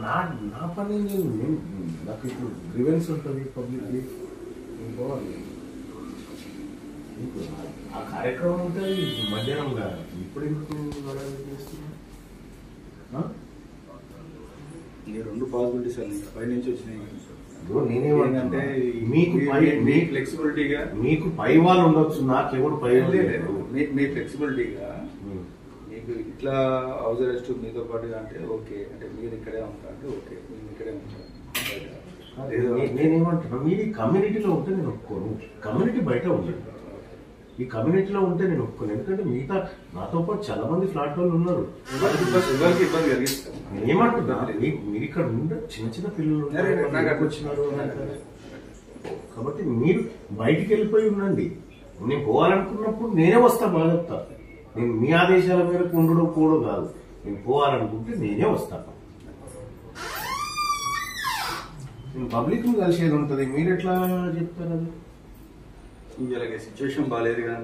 నా పని నాకు ఇప్పుడు గ్రీవెన్స్ ఉంటుంది పబ్లిక్లీ పోవాలి. ఆ కార్యక్రమం ఉంటే మధ్యాహ్నం కాదు, ఇప్పుడు ఎందుకు చేస్తున్నా? రెండు పాసిబిలిటీస్ అన్ని పై నుంచి వచ్చినాయి. నేనేమంటే మీకు ఫ్లెక్సిబిలిటీగా మీకు పై వాళ్ళు ఉండొచ్చు, నాకెవరు పై లేదు. మీ ఫ్లెక్సిబిలిటీగా మీకు ఇట్లా హౌస్ అరెస్ట్ మీతో పాటుగా అంటే ఓకే, అంటే మీరు ఇక్కడే ఉంటారు అంటే ఓకే, మీరు ఇక్కడే ఉంటారు. నేనేమంటున్నా, మీరు కమ్యూనిటీలో ఉంటే నేను ఒప్పుకోను. కమ్యూనిటీ బయట ఉండదు, ఈ కమ్యూనిటీలో ఉంటే నేను ఒప్పుకోను. ఎందుకంటే మిగతా నాతో పాటు చాలా మంది ఫ్లాట్ వాళ్ళు ఉన్నారు. ఏమంటున్నా, మీరు ఇక్కడ ఉండే చిన్న చిన్న పిల్లలు వచ్చినారు కాబట్టి మీరు బయటికి వెళ్ళిపోయి ఉండండి. నేను పోవాలనుకున్నప్పుడు నేనే వస్తా, బాగా చెప్తా. నేను మీ ఆదేశాల మేరకు ఉండడం కూడా కాదు, నేను పోవాలనుకుంటే నేనే వస్తాను. నేను పబ్లిక్ ని కలిసేది ఉంటుంది, మీరు ఎట్లా చెప్తారు? అది సిచ్యువేషన్ బాగాలేదు కదా,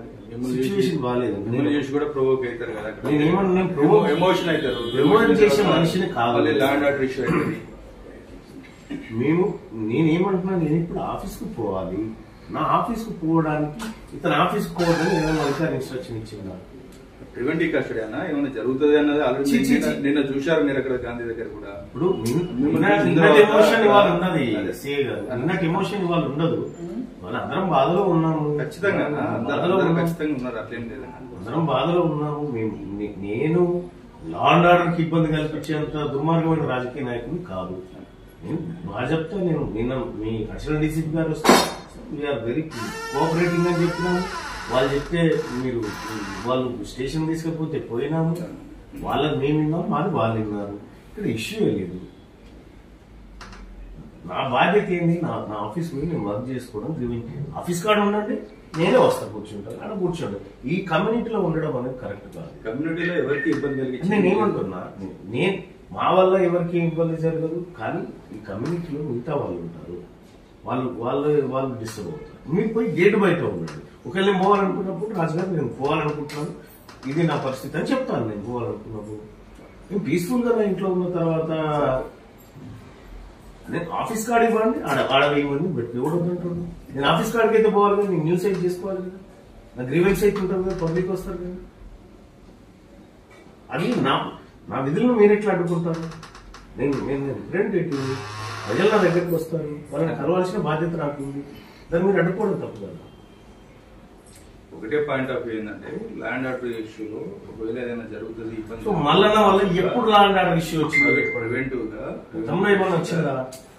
సిచ్యువేషన్ బాగాలేదు, మిమ్మల్ని చూసి కూడా ప్రొవోక్ అవుతారు కదా. ఎమోషన్ అవుతారు, ఎమోషన్ చేసే మనిషిని కావాలి. ల్యాండ్ ఆర్డర్ ఇష్యూ అవుతుంది. నేనేమంటున్నా, నేను ఇప్పుడు ఆఫీస్కి పోవాలి. నా ఆఫీస్కి పోవడానికి ఇతను ఆఫీస్కి పోవడానికి ఏదైనా అధికారి ఇన్స్ట్రక్షన్ ఇచ్చిందా? ప్రివెంటివ్ కస్టడీ అన్న ఏమైనా జరుగుతుంది అన్నది ఆల్రెడీ నిన్న చూశారు మీరు అక్కడ గాంధీ దగ్గర కూడా. ఇప్పుడు నిన్నటి ఎమోషన్ ఇవాళ ఉన్నది, నిన్నటి ఎమోషన్ ఇవాళ ఉండదు. మన అందరం బాధలో ఉన్నాము, ఖచ్చితంగా ఖచ్చితంగా ఉన్నారు, అట్లేం లేదు. అందరం బాధలో ఉన్నాము. నేను లా అండ్ ఆర్డర్ కి ఇబ్బంది కల్పించేంత దుర్మార్గమైన రాజకీయ నాయకుని కాదు. నేను బాగా చెప్తా. నేను నిన్న మీ అడిషనల్ డీసీపీ గారు వస్తే వీఆర్ వెరీ కోఆపరేటింగ్ అని చెప్పినాము. వాళ్ళు చెప్తే మీరు వాళ్ళు స్టేషన్ తీసుకపోతే పోయినాము, వాళ్ళని మేము విన్నాము, మాది వాళ్ళు విన్నారు. ఇక్కడ ఇష్యూ లేదు. నా బాధ్యత ఏంది, నా ఆఫీస్ పోయి నేను వర్క్ చేసుకోవడం. ఆఫీస్ కాడ ఉండండి, నేనే వస్తా, కూర్చుంటాను అక్కడ కూర్చోండి. ఈ కమ్యూనిటీలో ఉండడం అనేది కరెక్ట్ కాదు. కమ్యూనిటీలో ఎవరికి ఇబ్బంది కలిగింది నేనేమంటున్నా, మా వల్ల ఎవరికి ఇబ్బంది జరగదు, కానీ ఈ కమ్యూనిటీలో మిగతా వాళ్ళు ఉంటారు, వాళ్ళు డిస్టర్బ్ అవుతారు. మీరు పోయి గేట్ బయట ఉండండి. ఒకవేళ నేను పోవాలనుకున్నప్పుడు, రాజుగారు నేను పోవాలనుకుంటున్నాను, ఇది నా పరిస్థితి అని చెప్తాను. నేను పోవాలనుకున్నప్పుడు నేను పీస్ఫుల్ గా నా ఇంట్లో ఉన్న తర్వాత నేను ఆఫీస్ కార్డు ఇవ్వండి, ఆడ ఇవ్వండి, బట్ ఇవ్వడంటుంటాను. నేను ఆఫీస్ కార్డుకి అయితే పోవాలి కదా, నేను న్యూస్ అయితే చేసుకోవాలి కదా, నా గ్రీవెన్స్ అయితే ఉంటుంది కదా, పబ్లిక్ వస్తారు కదా. అది నా విధులను మీరు ఎట్లా అడ్డుకుంటారు? నేను రిప్రజెంటేటివ్, ప్రజలు నా దగ్గరికి వస్తారు, వాళ్ళని కలవాల్సిన బాధ్యత నాకు ఉంది. దాన్ని మీరు అడ్డుకోవడం తప్పు కదా. ఒకటే పాయింట్ ఆఫ్ వ్యూ ఏంటంటే, ల్యాండ్ ఆర్డర్ ఇష్యూలో ఒకవేళ ఏదైనా జరుగుతుంది ఇబ్బంది. సో మళ్ళా వల్ల ఎప్పుడు ల్యాండ్ ఆర్డర్ ఇష్యూ వచ్చింది? ప్రివెంటివ్ గా ఏమన్నా వచ్చిందా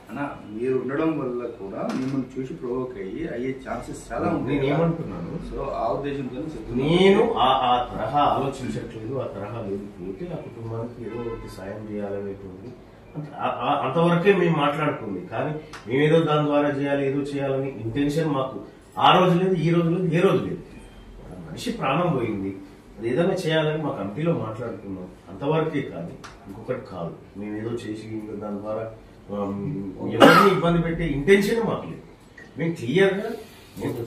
అన్న? మీరు ఉండడం వల్ల కూడా మిమ్మల్ని చూసి ప్రొవోక్ అయ్యే ఛాన్సెస్ చాలా ఉన్నాయి. నేను ఏమంటున్నాను, సో ఆ ఉద్దేశంతో నేను ఆ తరహా ఆలోచించట్లేదు, ఆ తరహా లేదు. పోతే ఆ కుటుంబానికి ఏదో ఒకటి సాయం చేయాలనేటువంటి అంతవరకే మేము మాట్లాడుకుంది. కానీ మేమేదో దాని ద్వారా చేయాలి, ఏదో చేయాలని ఇంటెన్షన్ మాకు ఆ రోజు లేదు, ఈ రోజు లేదు, ఏ రోజు లేదు. మనిషి ప్రాణం పోయింది, అది ఏదైనా చేయాలని మా కమిటీలో మాట్లాడుకున్నాం, అంతవరకే. కానీ ఇంకొకటి కాదు, మేమేదో చేసి దాని ద్వారా ఎవరిని ఇబ్బంది పెట్టే ఇంటెన్షన్ మాకు లేదు. మేము క్లియర్ గా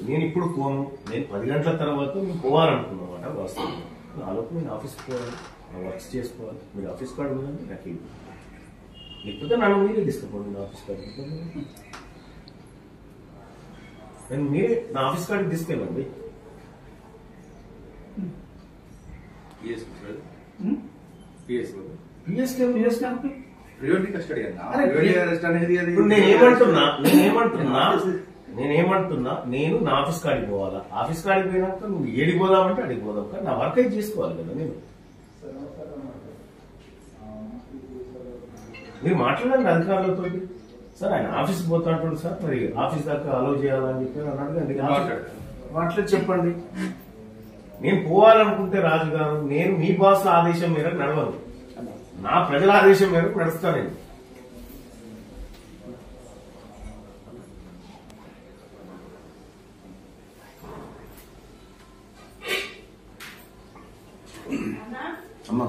నేను ఇప్పుడు పోను, నేను 10 గంటల తర్వాత మేము పోవాలనుకున్నాం అన్నమాట. వాస్తవం ఆలోపు నేను ఆఫీస్కి పోవాలి, వర్క్స్ చేసుకోవాలి. మీరు ఆఫీస్ కార్డు ఉందండి నాకు ఇవ్వండి, లేకపోతే నన్ను మీరే తీసుకుపోండి నా ఆఫీస్ కార్డు. నేను మీరే నా ఆఫీస్ కార్డు తీసుకెళ్ళండి. నేనేమంటున్నా, నేను నా ఆఫీస్ కాడికి పోవాలా? ఆఫీస్ కాడికి పోయినాక నువ్వు ఏడికి పోదామంటే అడిగి పోదాం, కానీ నా వర్క్ అయితే చేసుకోవాలి కదా. మీరు మాట్లాడండి అధికారులతో. సార్ ఆయన ఆఫీస్ పోతా అంటాడు సార్, మరి ఆఫీస్ దాకా అలో చేయాలని చెప్పి అన్నాడు. మాట్లాడి చెప్పండి. నేను పోవాలనుకుంటే రాజు గారు, నేను మీ బాస్ ఆదేశం మేరకు నడవను, నా ప్రజల ఆదేశం మేరకు నడుస్తాను. నేను అమ్మా